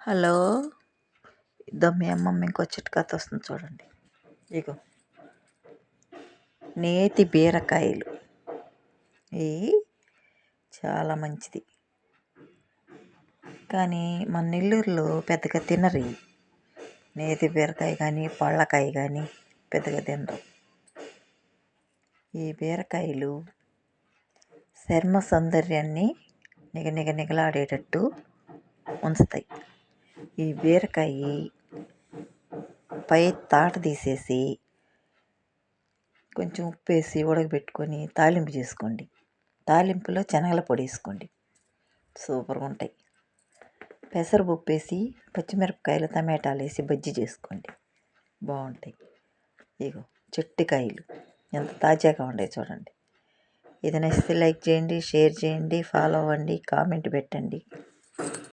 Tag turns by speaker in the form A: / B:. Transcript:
A: Hello. ఇద్దో మీ అమ్మమ్మ ఇంకో చిట్కాతో వస్తుంది చూడండి. ఇగో నేతి బీరకాయలు. ఇవి చాలా మంచిది, కానీ మన నెల్లూరులో పెద్దగా తినరు. నేతి బీరకాయ కానీ పళ్ళకాయ కానీ పెద్దగా తినరు. ఈ బీరకాయలు చర్మ సౌందర్యాన్ని నిగనిగలాడేటట్టు ఉంచుతాయి. ఈ బీరకాయ పై తాట తీసేసి కొంచెం ఉప్పు వేసి ఉడకబెట్టుకొని తాలింపు చేసుకోండి. తాలింపులో శనగల పొడి వేసుకోండి, సూపర్గా ఉంటాయి. పెసరపప్పు వేసి పచ్చిమిరపకాయలు టమాటాలు వేసి బజ్జీ చేసుకోండి, బాగుంటాయి. ఇగో చెట్టుకాయలు ఎంత తాజాగా ఉండే చూడండి. ఇది నచ్చితే లైక్ చేయండి, షేర్ చేయండి, ఫాలో అవ్వండి, కామెంట్ పెట్టండి.